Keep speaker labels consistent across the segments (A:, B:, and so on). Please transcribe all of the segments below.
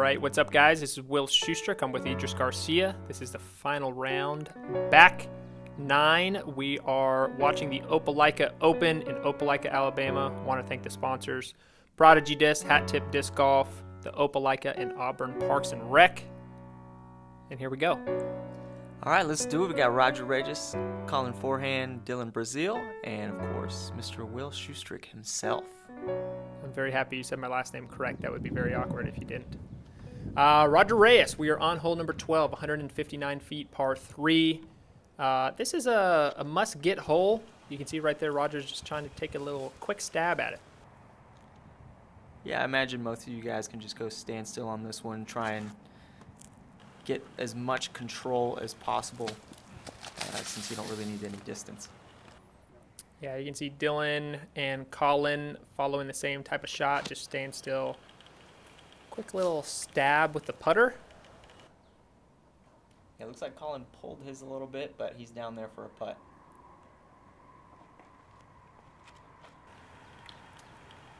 A: right, what's up, guys? This is Will Schusterick. I'm with Idris Garcia. This is the final round. Back 9. We are watching the Opelika Open in Opelika, Alabama. Want to thank the sponsors: Prodigy Disc, Hat Tip Disc Golf, the Opelika and Auburn Parks and Rec. And here we go.
B: All right, let's do it. We got Roger Reyes, calling Forehand, Dylan Braseel, and of course, Mr. Will Schusterick himself.
A: I'm very happy you said my last name correct. That would be very awkward if you didn't. Roger Reyes, we are on hole number 12, 159 feet, par 3. This is a must-get hole. You can see right there, Roger's just trying to take a little quick stab at it.
B: Yeah, I imagine most of you guys can just go stand still on this one, try and get as much control as possible, since you don't really need any distance.
A: Yeah, you can see Dylan and Colin following the same type of shot, just staying still. Quick little stab with the putter.
B: Yeah, it looks like Colin pulled his a little bit, but he's down there for a putt.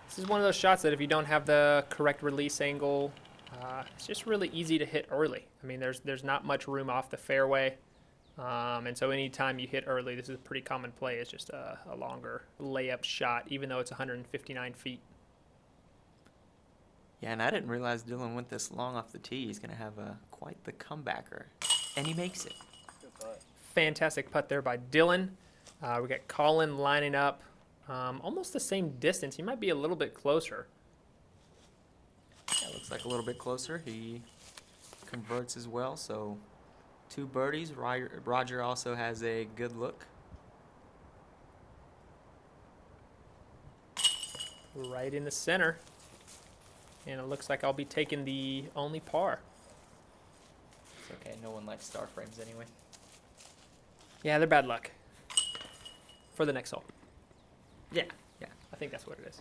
A: This is one of those shots that if you don't have the correct release angle, it's just really easy to hit early. I mean, there's not much room off the fairway. And so anytime you hit early, this is a pretty common play. It's just a longer layup shot, even though it's 159 feet.
B: Yeah, and I didn't realize Dylan went this long off the tee. He's going to have quite the comebacker. And he makes it.
A: Fantastic putt there by Dylan. We got Colin lining up almost the same distance. He might be a little bit closer.
B: Yeah, looks like a little bit closer. He converts as well, so 2 birdies. Roger also has a good look.
A: Right in the center. And it looks like I'll be taking the only par.
B: It's okay. No one likes star frames anyway.
A: Yeah, they're bad luck. For the next hole.
B: Yeah.
A: I think that's what it is.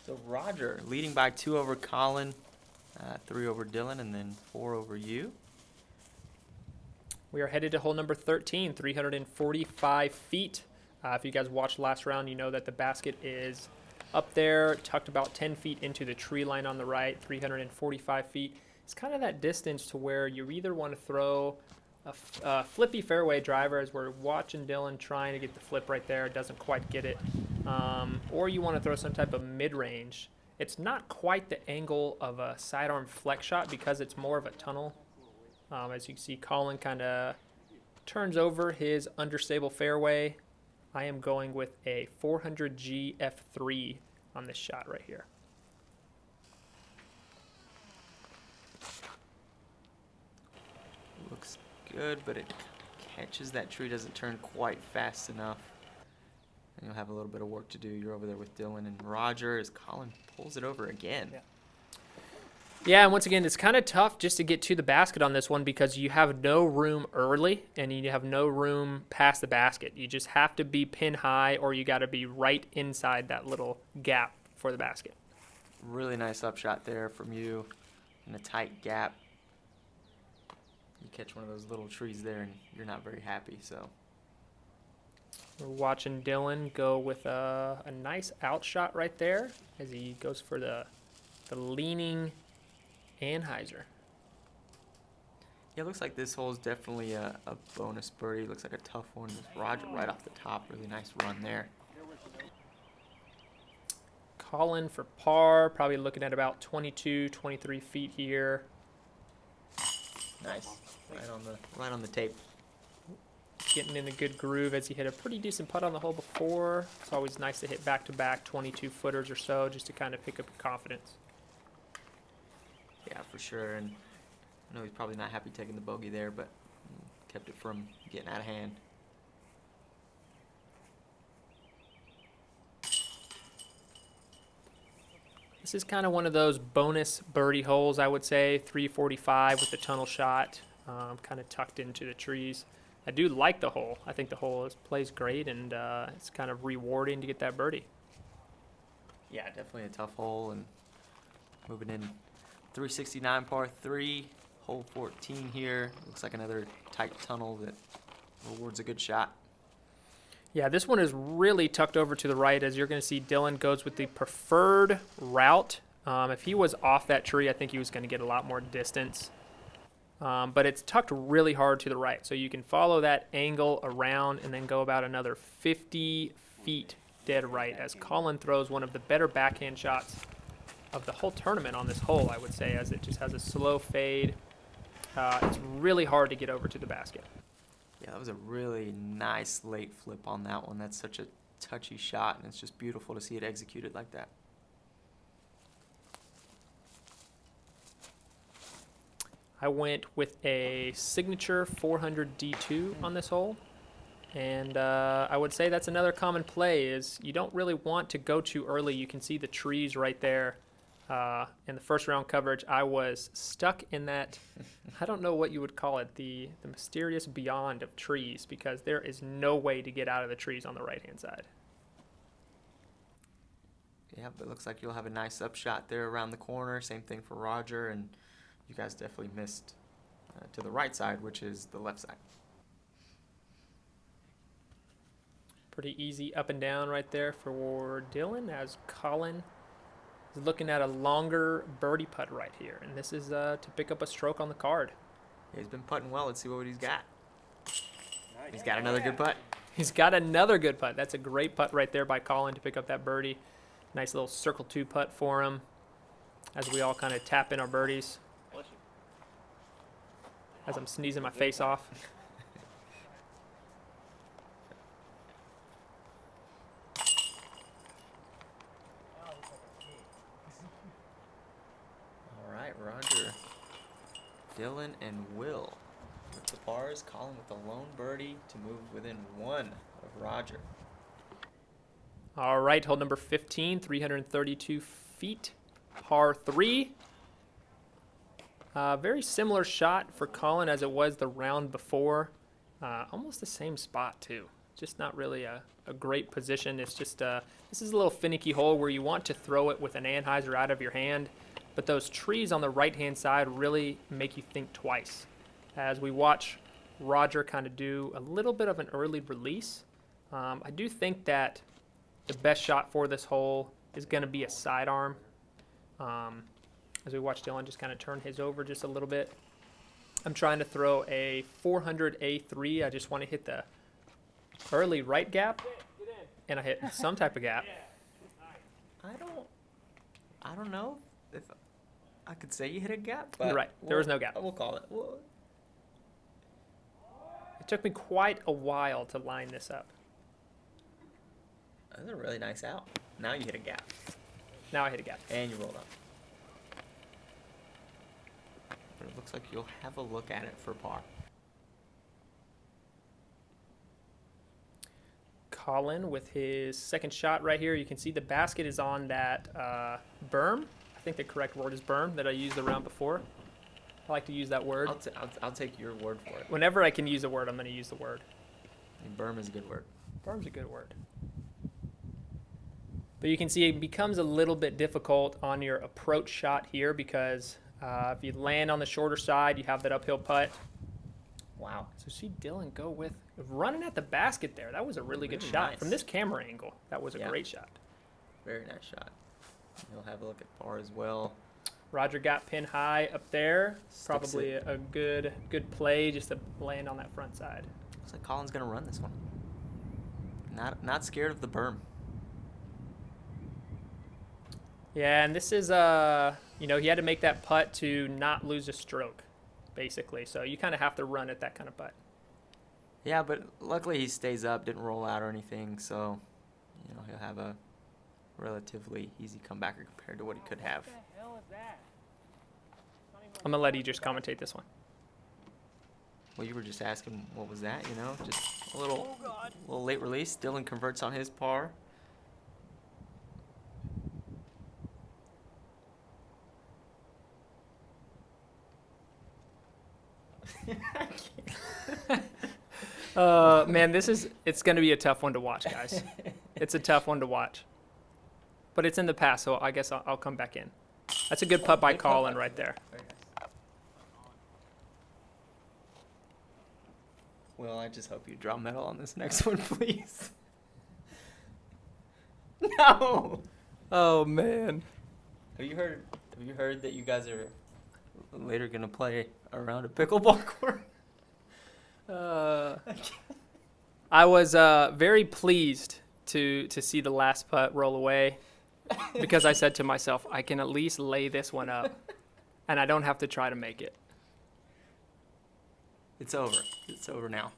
B: So Roger leading by 2 over Colin, 3 over Dylan, and then 4 over you.
A: We are headed to hole number 13, 345 feet. If you guys watched last round, you know that the basket is up there, tucked about 10 feet into the tree line on the right, 345 feet. It's kind of that distance to where you either want to throw a flippy fairway driver, as we're watching Dylan trying to get the flip right there, doesn't quite get it, or you want to throw some type of mid-range. It's not quite the angle of a sidearm flex shot because it's more of a tunnel. As you can see, Colin kind of turns over his understable fairway. I am going with a 400G F3 on this shot right here.
B: Looks good, but it catches that tree, doesn't turn quite fast enough. And you'll have a little bit of work to do. You're over there with Dylan and Roger as Colin pulls it over again.
A: Yeah, and once again, it's kind of tough just to get to the basket on this one because you have no room early and you have no room past the basket. You just have to be pin high or you got to be right inside that little gap for the basket.
B: Really nice upshot there from you in a tight gap. You catch one of those little trees there and you're not very happy, so.
A: We're watching Dylan go with a nice out shot right there as he goes for the leaning Anheuser.
B: Yeah, it looks like this hole is definitely a bonus birdie. Looks like a tough one with Roger right off the top. Really nice run there.
A: Colin for par, probably looking at about 22, 23 feet here.
B: Nice. Right on the tape.
A: Getting in a good groove as he hit a pretty decent putt on the hole before. It's always nice to hit back-to-back 22-footers or so just to kind of pick up your confidence.
B: Yeah, for sure. And I know he's probably not happy taking the bogey there, but kept it from getting out of hand.
A: This is kind of one of those bonus birdie holes, I would say. 345 with the tunnel shot, kind of tucked into the trees. I do like the hole. I think the hole plays great, and it's kind of rewarding to get that birdie.
B: Yeah, definitely a tough hole. And moving in 369 par 3, hole 14 here. Looks like another tight tunnel that rewards a good shot.
A: Yeah, this one is really tucked over to the right, as you're going to see Dylan goes with the preferred route. If he was off that tree, I think he was going to get a lot more distance. But it's tucked really hard to the right. So you can follow that angle around and then go about another 50 feet dead right as Colin throws one of the better backhand shots of the whole tournament on this hole, I would say, as it just has a slow fade. It's really hard to get over to the basket.
B: Yeah, that was a really nice late flip on that one. That's such a touchy shot, and it's just beautiful to see it executed like that.
A: I went with a signature 400 D2 on this hole. And I would say that's another common play is you don't really want to go too early. You can see the trees right there. In the first round coverage, I was stuck in that, I don't know what you would call it, the mysterious beyond of trees, because there is no way to get out of the trees on the right-hand side.
B: Yeah, but it looks like you'll have a nice upshot there around the corner. Same thing for Roger, and you guys definitely missed to the right side, which is the left side.
A: Pretty easy up and down right there for Dylan as Colin is looking at a longer birdie putt right here. And this is to pick up a stroke on the card.
B: Yeah, he's been putting well. Let's see what he's got. He's got another good putt.
A: He's got another good putt. That's a great putt right there by Colin to pick up that birdie. Nice little circle 2 putt for him as we all kind of tap in our birdies. As I'm sneezing my face off.
B: All right, Roger, Dylan, and Will with the pars. Colin with the lone birdie to move within 1 of Roger.
A: All right, hole number 15, 332 feet, par 3. Very similar shot for Colin as it was the round before. Almost the same spot, too. Just not really a great position. It's just, this is a little finicky hole where you want to throw it with an Anheuser out of your hand. But those trees on the right-hand side really make you think twice. As we watch Roger kind of do a little bit of an early release, I do think that the best shot for this hole is going to be a sidearm. As we watch Dylan just kind of turn his over just a little bit. I'm trying to throw a 400 A3. I just want to hit the early right gap, and I hit some type of gap.
B: I don't know if I could say you hit a gap. But
A: You're right. There was no gap.
B: We'll call it.
A: It took me quite a while to line this up.
B: That's a really nice out. Now you hit a gap.
A: Now I hit a gap.
B: And you rolled up. But it looks like you'll have a look at it for par.
A: Colin with his second shot right here. You can see the basket is on that berm. I think the correct word is berm that I used the round before. I like to use that word.
B: I'll take your word for it.
A: Whenever I can use a word, I'm going to use the word.
B: And berm is a good word.
A: Berm's a good word. But you can see it becomes a little bit difficult on your approach shot here because if you land on the shorter side, you have that uphill putt.
B: Wow.
A: So see Dylan go with running at the basket there. That was a really good shot.
B: Nice.
A: From this camera angle, that was a great shot.
B: Very nice shot. He'll have a look at par as well.
A: Roger got pin high up there.
B: Sticks
A: Probably
B: it.
A: a good play just to land on that front side.
B: Looks like Colin's gonna run this one. Not scared of the berm.
A: Yeah, and this is he had to make that putt to not lose a stroke, basically. So you kind of have to run at that kind of putt.
B: Yeah, but luckily he stays up, didn't roll out or anything, so he'll have a relatively easy comebacker compared to what he could have.
C: What the hell is that?
A: I'm gonna let you just commentate this one.
B: Well, you were just asking what was that, just a little late release. Dylan converts on his par.
A: Man, it's going to be a tough one to watch, guys. It's a tough one to watch. But it's in the past, so I guess I'll come back in. That's a good putt by Colin right there.
B: Very nice. Well, I just hope you draw medal on this next one, please. No!
A: Oh, man.
B: Have you heard that you guys are later gonna play around a pickleball court?
A: I was very pleased to see the last putt roll away because I said to myself, I can at least lay this one up, and I don't have to try to make it.
B: It's over. It's over now.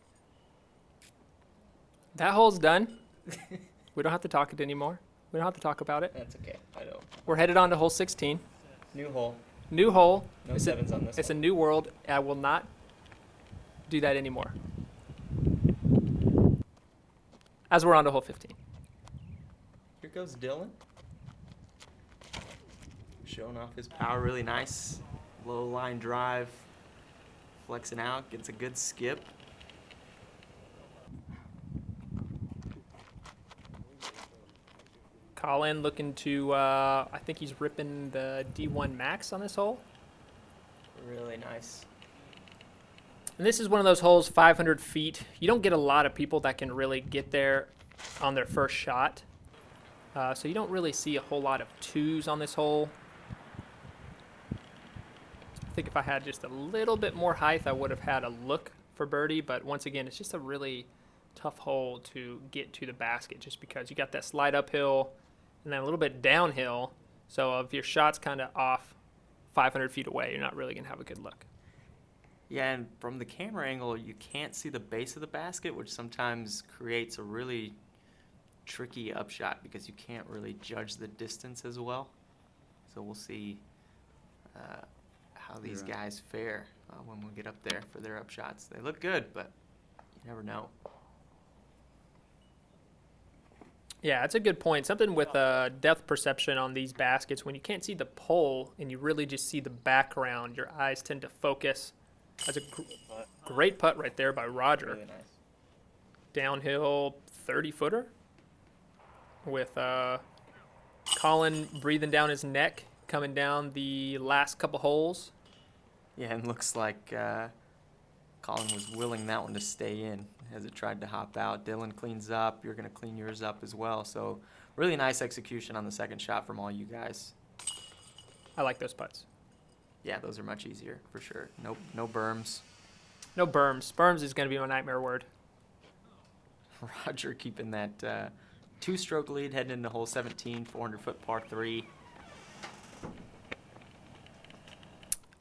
A: That hole's done. We don't have to talk it anymore. We don't have to talk about it.
B: That's okay. I know.
A: We're headed on to hole 16.
B: New hole.
A: New hole.
B: No sevens on this
A: It's a
B: one.
A: new world. I will not do that anymore. As we're on to hole 15.
B: Here goes Dylan. Showing off his power really nice. Low line drive. Flexing out. Gets a good skip.
A: Colin looking to, I think he's ripping the D1 max on this hole.
B: Really nice.
A: And this is one of those holes, 500 feet. You don't get a lot of people that can really get there on their first shot. So you don't really see a whole lot of twos on this hole. I think if I had just a little bit more height, I would have had a look for birdie. But once again, it's just a really tough hole to get to the basket just because you got that slide uphill and then a little bit downhill. So if your shot's kind of off 500 feet away, you're not really going to have a good look.
B: Yeah, and from the camera angle, you can't see the base of the basket, which sometimes creates a really tricky upshot because you can't really judge the distance as well. So we'll see how these guys fare when we get up there for their upshots. They look good, but you never know.
A: Yeah, that's a good point. Something with depth perception on these baskets, when you can't see the pole and you really just see the background, your eyes tend to focus. That's a great putt right there by Roger.
B: Really nice.
A: Downhill 30-footer with Colin breathing down his neck, coming down the last couple holes.
B: Yeah, and looks like Colin was willing that one to stay in as it tried to hop out. Dylan cleans up. You're going to clean yours up as well. So really nice execution on the second shot from all you guys.
A: I like those putts.
B: Yeah, those are much easier for sure. No berms.
A: No berms. Berms is going to be my nightmare word.
B: Roger keeping that two-stroke lead heading into hole 17, 400-foot par 3.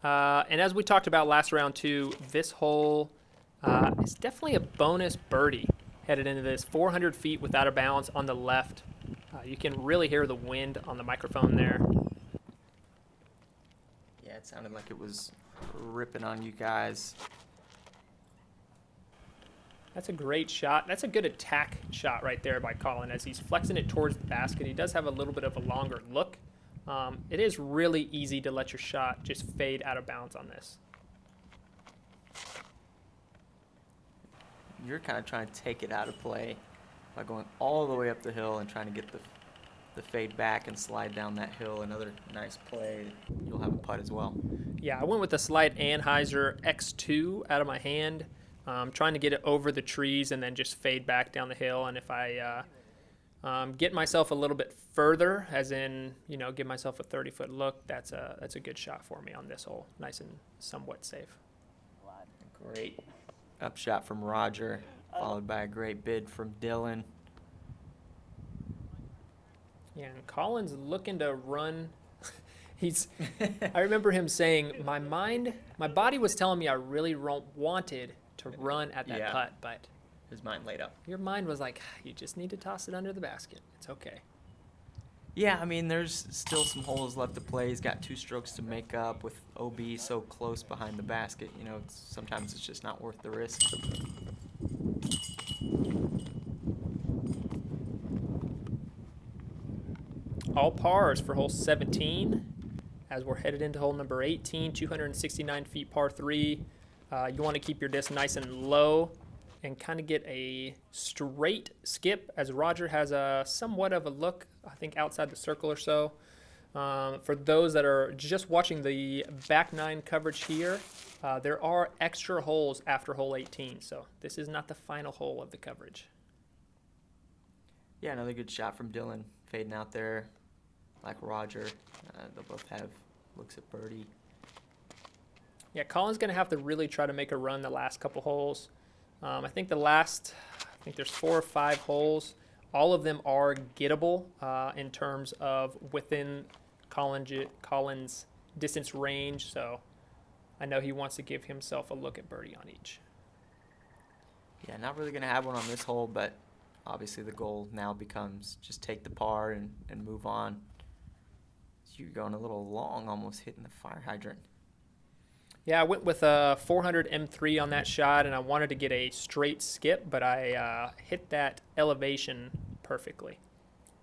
A: And as we talked about last round too, this hole is definitely a bonus birdie headed into this 400 feet without a balance on the left. You can really hear the wind on the microphone there.
B: Yeah, it sounded like it was ripping on you guys.
A: That's a great shot. That's a good attack shot right there by Colin as he's flexing it towards the basket. He does have a little bit of a longer look. It is really easy to let your shot just fade out of bounds on this.
B: You're kind of trying to take it out of play by going all the way up the hill and trying to get the fade back and slide down that hill. Another nice play. You'll have a putt as well.
A: Yeah, I went with the slight Anheuser X2 out of my hand, trying to get it over the trees and then just fade back down the hill. And if I get myself a little bit further, as in, give myself a 30-foot look, that's a good shot for me on this hole. Nice and somewhat safe.
B: Great upshot from Roger, followed by a great bid from Dylan.
A: Yeah, and Colin's looking to run. I remember him saying, my body was telling me I really wanted to run at that putt, but
B: his mind laid up.
A: Your mind was like, you just need to toss it under the basket. It's okay.
B: Yeah, I mean, there's still some holes left to play. He's got 2 strokes to make up with OB so close behind the basket. Sometimes it's just not worth the risk.
A: All pars for hole 17 as we're headed into hole number 18, 269 feet par 3. You want to keep your disc nice and low and kind of get a straight skip as Roger has a somewhat of a look, I think, outside the circle or so. For those that are just watching the back 9 coverage here, there are extra holes after hole 18, so this is not the final hole of the coverage.
B: Yeah, another good shot from Dylan, fading out there. like Roger. They'll both have looks at birdie.
A: Yeah, Colin's going to have to really try to make a run the last couple holes. I think there's 4 or 5 holes. All of them are gettable in terms of within Colin's distance range. So I know he wants to give himself a look at birdie on each.
B: Yeah, not really going to have one on this hole, but obviously the goal now becomes just take the par and move on. So you're going a little long, almost hitting the fire hydrant.
A: Yeah, I went with a 400 M3 on that shot, and I wanted to get a straight skip, but I hit that elevation perfectly.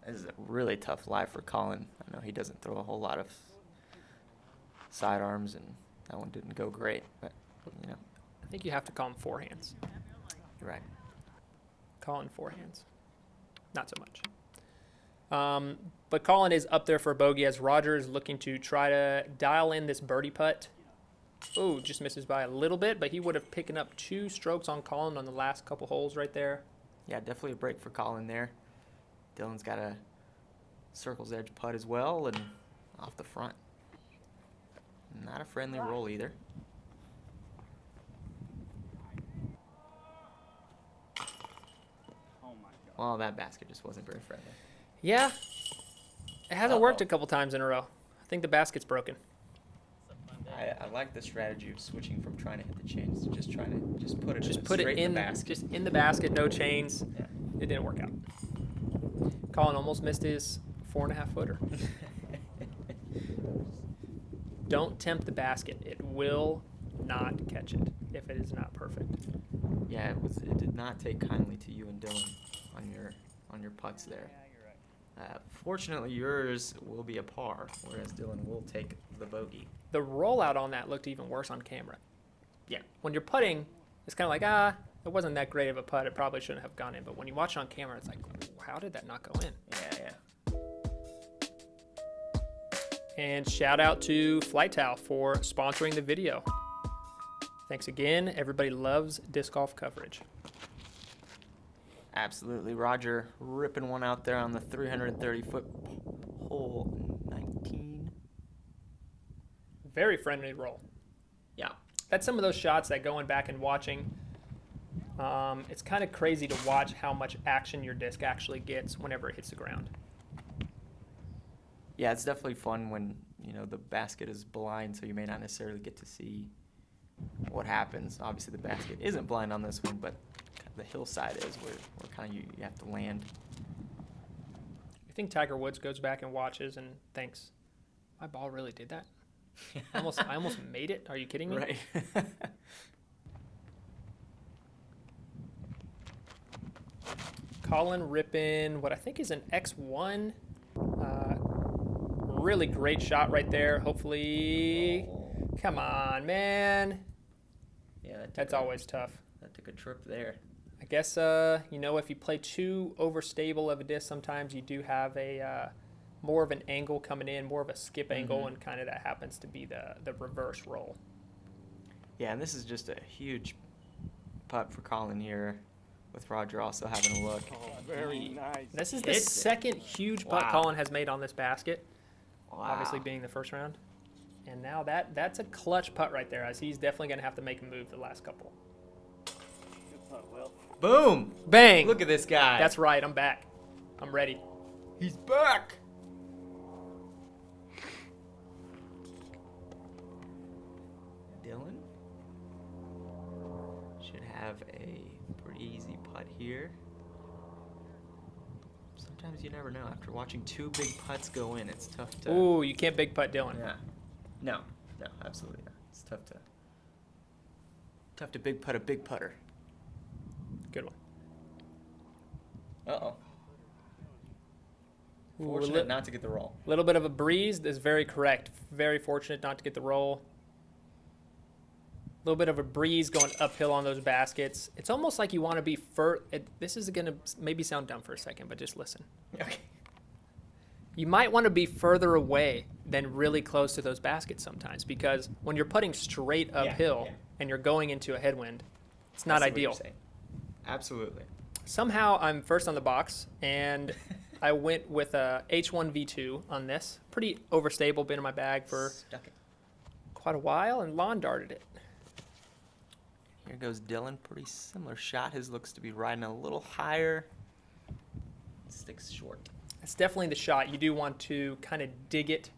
B: This is a really tough lie for Colin. I know he doesn't throw a whole lot of sidearms, and that one didn't go great, but, you know.
A: I think you have to call him forehands.
B: You're right.
A: Colin forehands. Not so much. But Colin is up there for a bogey as Roger is looking to try to dial in this birdie putt. Oh, just misses by a little bit, but he would have picked up 2 strokes on Colin on the last couple holes right there.
B: Yeah, definitely a break for Colin there. Dylan's got a circle's edge putt as well, and off the front. Not a friendly roll either. Well, that basket just wasn't very friendly.
A: Yeah, it hasn't worked a couple times in a row. I think the basket's broken.
B: I like the strategy of switching from trying to hit the chains to just trying to put it
A: Straight in the basket. Just in the basket, no chains.
B: Yeah.
A: It didn't work out. Colin almost missed his 4.5 footer. Don't tempt the basket. It will not catch it if it is not perfect.
B: Yeah, it did not take kindly to you and Dylan on your putts there. Fortunately, yours will be a par, whereas Dylan will take the bogey.
A: The rollout on that looked even worse on camera.
B: Yeah.
A: When you're putting, it's kind of like, it wasn't that great of a putt. It probably shouldn't have gone in. But when you watch it on camera, it's like, how did that not go in?
B: Yeah.
A: And shout out to FlighTowel for sponsoring the video. Thanks again. Everybody loves disc golf coverage.
B: Absolutely. Roger ripping one out there on the 330-foot hole 19.
A: Very friendly roll.
B: Yeah.
A: That's some of those shots that going back and watching, it's kind of crazy to watch how much action your disc actually gets whenever it hits the ground.
B: Yeah, it's definitely fun when, the basket is blind, so you may not necessarily get to see what happens. Obviously, the basket isn't blind on this one, but the hillside is where kind of you have to land.
A: I think Tiger Woods goes back and watches and thinks, my ball really did that? I almost made it. Are you kidding me?
B: Right.
A: Colin ripping what I think is an X1. Really great shot right there. Hopefully, come on, man.
B: Yeah,
A: that's always tough.
B: That took a trip there.
A: I guess, if you play too overstable of a disc, sometimes you do have a more of an angle coming in, more of a skip angle, and kind of that happens to be the reverse roll.
B: Yeah, and this is just a huge putt for Colin here, with Roger also having a look.
C: Oh, very nice.
A: This is the second huge putt Colin has made on this basket, obviously being the first round. And now that's a clutch putt right there, as he's definitely going to have to make a move the last couple.
C: Good putt, Will.
B: Boom!
A: Bang!
B: Look at this guy.
A: That's right. I'm back. I'm ready.
B: He's back! Dylan should have a pretty easy putt here. Sometimes you never know. After watching 2 big putts go in, it's tough to...
A: Ooh, you can't big putt Dylan.
B: Yeah. No, absolutely not. It's tough to big putt a big putter.
A: Good one.
B: Uh-oh. Fortunate not to get the roll.
A: A little bit of a breeze is very correct. Very fortunate not to get the roll. A little bit of a breeze going uphill on those baskets. It's almost like you want to be this is going to maybe sound dumb for a second, but just listen.
B: Okay.
A: You might want to be further away than really close to those baskets sometimes, because when you're putting straight uphill and you're going into a headwind, it's not ideal.
B: Absolutely.
A: Somehow I'm first on the box, and I went with a H1V2 on this. Pretty overstable, been in my bag for
B: Stuck it.
A: quite a while, and lawn darted it.
B: Here goes Dylan. Pretty similar shot. His looks to be riding a little higher. Sticks short.
A: It's definitely the shot. You do want to kind of dig it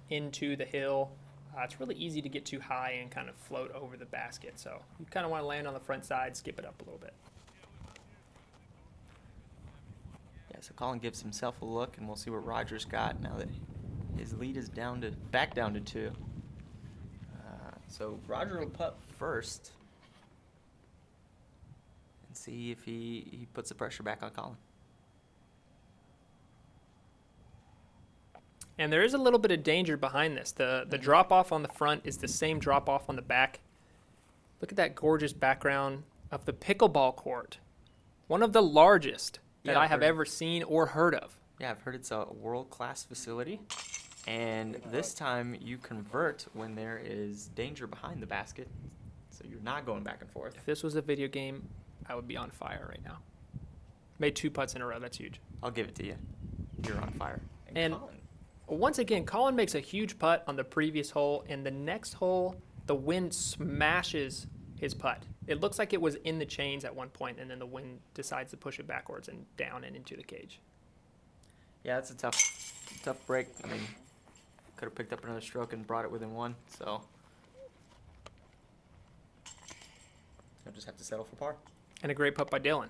A: into the hill. It's really easy to get too high and kind of float over the basket. So you kind of want to land on the front side, skip it up a little bit.
B: Yeah, so Colin gives himself a look, and we'll see what Roger's got now that his lead is back down to 2. So Roger will putt first and see if he puts the pressure back on Colin.
A: And there is a little bit of danger behind this. The drop off on the front is the same drop off on the back. Look at that gorgeous background of the pickleball court. One of the largest that
B: Yeah,
A: I
B: I've
A: have
B: heard.
A: ever seen or heard of.
B: Yeah, I've heard it's a world-class facility, and this time you convert when there is danger behind the basket, so you're not going back and forth.
A: If this was a video game, I would be on fire right now. Made 2 putts in a row. That's huge.
B: I'll give it to you. You're on fire.
A: And
B: Colin,
A: once again, Colin makes a huge putt on the previous hole, and the next hole, the wind smashes his putt. It looks like it was in the chains at one point, and then the wind decides to push it backwards and down and into the cage.
B: yeah, it's a tough break. I mean, could have picked up another stroke and brought it within 1, so I'll just have to settle for par.
A: And a great putt by Dylan.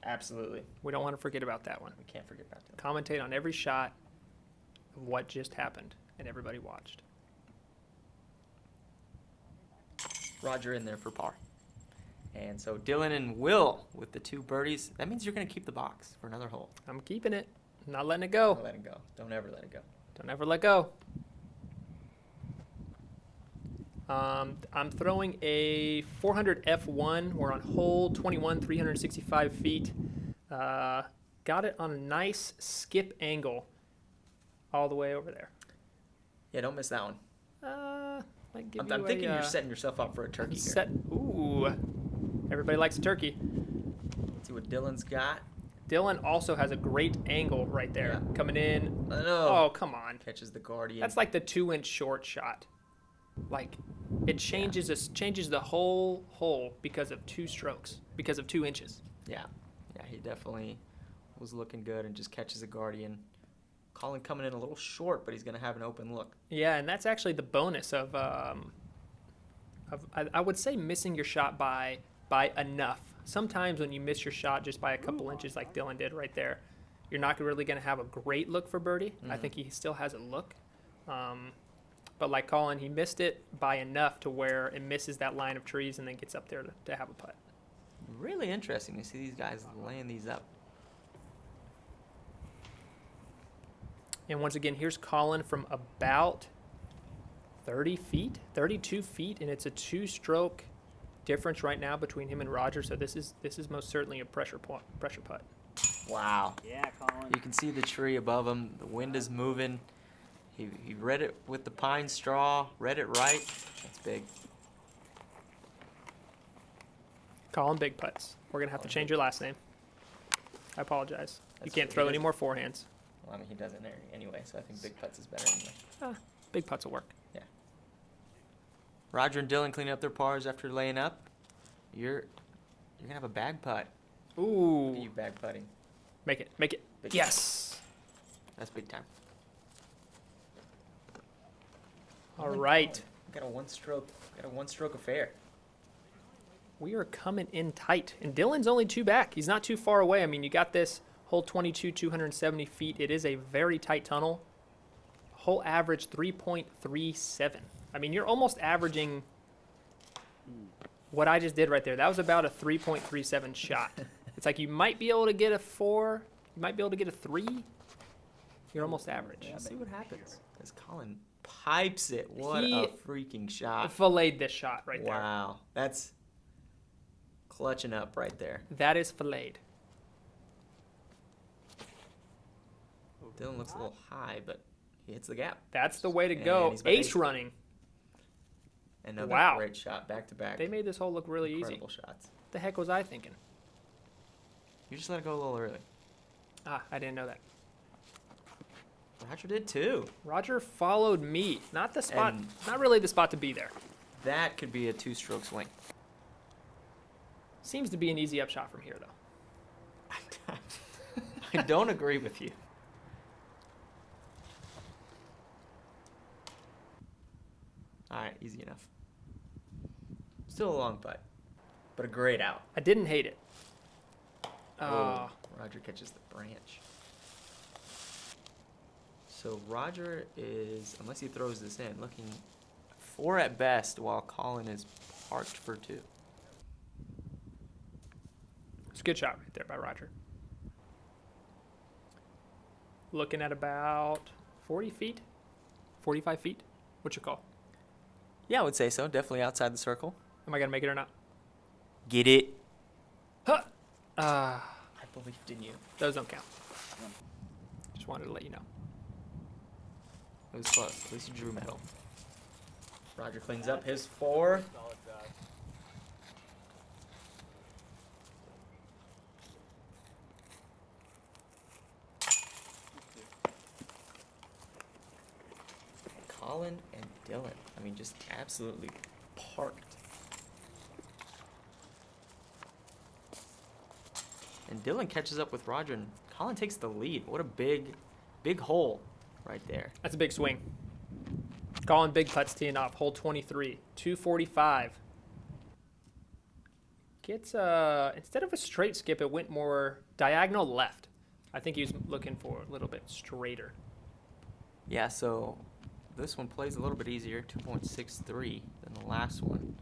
B: Absolutely.
A: We don't want to forget about that one.
B: We can't forget about that.
A: Commentate on every shot of what just happened, and everybody watched.
B: Roger in there for par. And so Dylan and Will with the 2 birdies. That means you're going to keep the box for another hole.
A: I'm keeping it. I'm not letting it go.
B: Don't let it go. Don't ever let it go.
A: Don't ever let go. I'm throwing a 400 F1. We're on hole 21, 365 feet. Got it on a nice skip angle all the way over there.
B: Yeah, don't miss that one.
A: Might give
B: I'm
A: you
B: thinking
A: a,
B: you're setting yourself up for a turkey here.
A: set. Ooh, everybody likes a turkey.
B: Let's see what Dylan's got.
A: Dylan also has a great angle right there,
B: Yeah.
A: coming in.
B: No.
A: Oh, come on.
B: Catches the Guardian.
A: That's like the 2-inch short shot. Like, it changes the whole hole because of 2 strokes, because of 2 inches.
B: Yeah, he definitely was looking good and just catches a Guardian. Colin coming in a little short, but he's going to have an open look.
A: Yeah, and that's actually the bonus of I would say missing your shot by enough. Sometimes when you miss your shot just by a couple inches, like Dylan did right there, you're not really going to have a great look for birdie. I think he still has a look. But like Colin, he missed it by enough to where it misses that line of trees and then gets up there to have a putt.
B: Really interesting to see these guys laying these up.
A: And once again, here's Colin from about 30 feet, 32 feet, and it's a 2-stroke difference right now between him and Roger. So this is most certainly a pressure putt.
B: Wow.
C: Yeah, Colin.
B: You can see the tree above him. The wind is moving. He read it with the pine straw, read it right. That's big.
A: Colin Big Putts. We're gonna have to change your last name. I apologize. You
B: That's
A: can't
B: what
A: throw
B: it
A: any
B: is.
A: more forehands.
B: Well, I mean, he does it anyway, so I think Big Putts is better anyway.
A: Big putts will work.
B: Yeah. Roger and Dylan cleaning up their pars after laying up. You're gonna have a bag putt.
A: Ooh.
B: Look at you bag putting.
A: Make it.
B: Big
A: Yes.
B: That's big time.
A: All right.
B: Got a one-stroke affair.
A: We are coming in tight. And Dylan's only 2 back. He's not too far away. I mean, you got this hole 22, 270 feet. It is a very tight tunnel. Hole average 3.37. I mean, you're almost averaging what I just did right there. That was about a 3.37 shot. It's like you might be able to get a 4. You might be able to get a 3. You're almost average.
B: Let's see what happens. As Colin pipes it. What
A: He
B: a freaking shot.
A: Filleted this shot right there.
B: Wow. That's clutching up right there.
A: That is filleted.
B: Dylan looks a little high, but he hits the gap.
A: That's the way to
B: And
A: go.
B: he's about
A: Ace
B: ace.
A: running.
B: Another
A: Wow.
B: great shot back to back.
A: They made this hole look really easy.
B: Incredible shots.
A: What the heck was I thinking?
B: You just let it go a little early.
A: I didn't know that.
B: Roger did too.
A: Roger followed me. Not the spot.
B: And-
A: Not really the spot to be there.
B: That could be a 2-stroke swing.
A: Seems to be an easy upshot from here, though.
B: I don't agree with you. All right, easy enough. Still a long putt, but a great out.
A: I didn't hate it.
B: Oh, Roger catches the branch. So Roger is, unless he throws this in, looking 4 at best, while Colin is parked for 2.
A: It's a good shot right there by Roger. Looking at about 40 feet, 45 feet. What's your call?
B: Yeah, I would say so. Definitely outside the circle.
A: Am I gonna make it or not?
B: Get it?
A: Huh.
B: I believed in you.
A: Those don't count. Just wanted to let you know.
B: It was close. At least you drew metal. Roger cleans up his 4.
C: Solid drive.
B: Colin and Dylan. I mean, just absolutely parked. And Dylan catches up with Roger, and Colin takes the lead. What a big hole right there.
A: That's a big swing. Colin big putts teeing off. Hole 23, 245. Gets instead of a straight skip, it went more diagonal left. I think he was looking for a little bit straighter.
B: Yeah, so this one plays a little bit easier, 2.63 than the last one.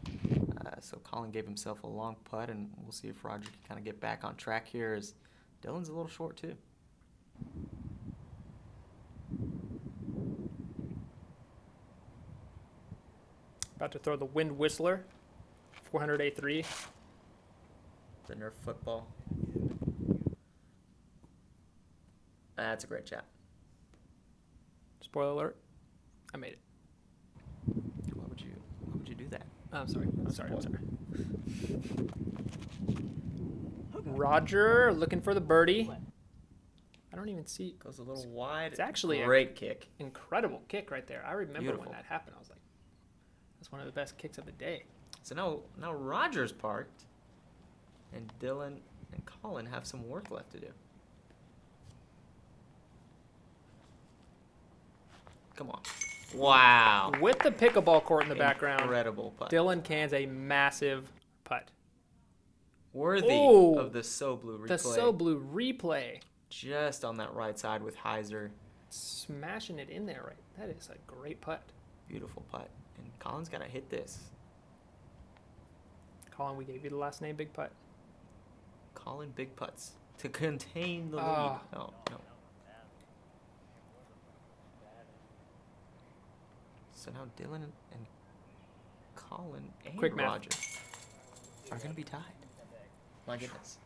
B: So Colin gave himself a long putt, and we'll see if Roger can kind of get back on track here, as Dylan's a little short too.
A: About to throw the wind whistler, 400A3.
B: The Nerf football. That's a great shot.
A: Spoiler alert, I made it.
B: Why would you do that?
A: I'm sorry. Roger looking for the birdie. I don't even see.
B: Goes a little wide.
A: It's actually a
B: great kick.
A: incredible kick right there. I remember
B: Beautiful.
A: when that happened. I was like, that's one of the best kicks of the day.
B: So now Roger's parked, and Dylan and Colin have some work left to do. Come on. Wow.
A: With the pickleball court in the background,
B: Incredible putt.
A: Dylan cans a massive putt.
B: Worthy
A: Ooh.
B: of the So Blue replay.
A: The So Blue replay.
B: Just on that right side with Heiser.
A: Smashing it in there, right? That is a great putt.
B: Beautiful putt. And Colin's got to hit this.
A: Colin, we gave you the last name, Big Putt.
B: Colin big putts to contain the lead.
A: Ah.
B: No. So now Dylan and Colin and
A: Quick math.
B: Roger are going to be tied. My goodness.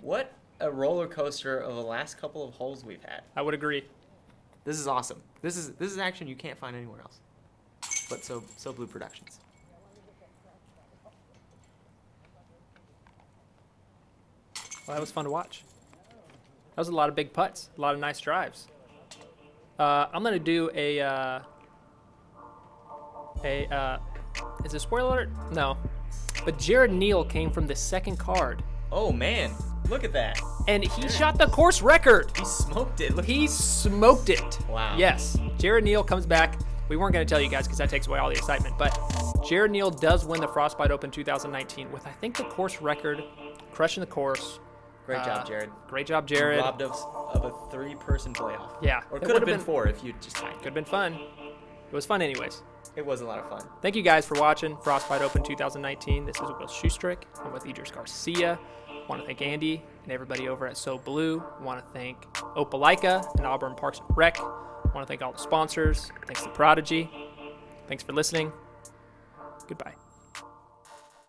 B: What a roller coaster of the last couple of holes we've had.
A: I would agree.
B: This is awesome. This is action you can't find anywhere else. But So Blue Productions.
A: Well, that was fun to watch. That was a lot of big putts, a lot of nice drives. I'm gonna do is it a spoiler alert? No. But Jared Neal came from the second card,
B: Oh man, look at that.
A: and he shot the course record.
B: He smoked it. Look.
A: He smoked it.
B: Wow.
A: Yes, Jared Neal comes back. We weren't going to tell you guys because that takes away all the excitement, but Jared Neal does win the Frostbite Open 2019 with, I think, the course record, crushing the course.
B: Great job, Jared.
A: Great job, Jared.
B: Robbed us of a 3-person playoff.
A: Yeah.
B: Or
A: it
B: could have
A: would've
B: been 4 if you just tied.
A: Could have been fun. It was fun anyways.
B: It was a lot of fun.
A: Thank you guys for watching Frostbite Open 2019. This is Will Schusterick. I'm with Idris Garcia. Want to thank Andy and everybody over at So Blue. Want to thank Opelika and Auburn Parks and Rec. Want to thank all the sponsors. Thanks to Prodigy. Thanks for listening. Goodbye.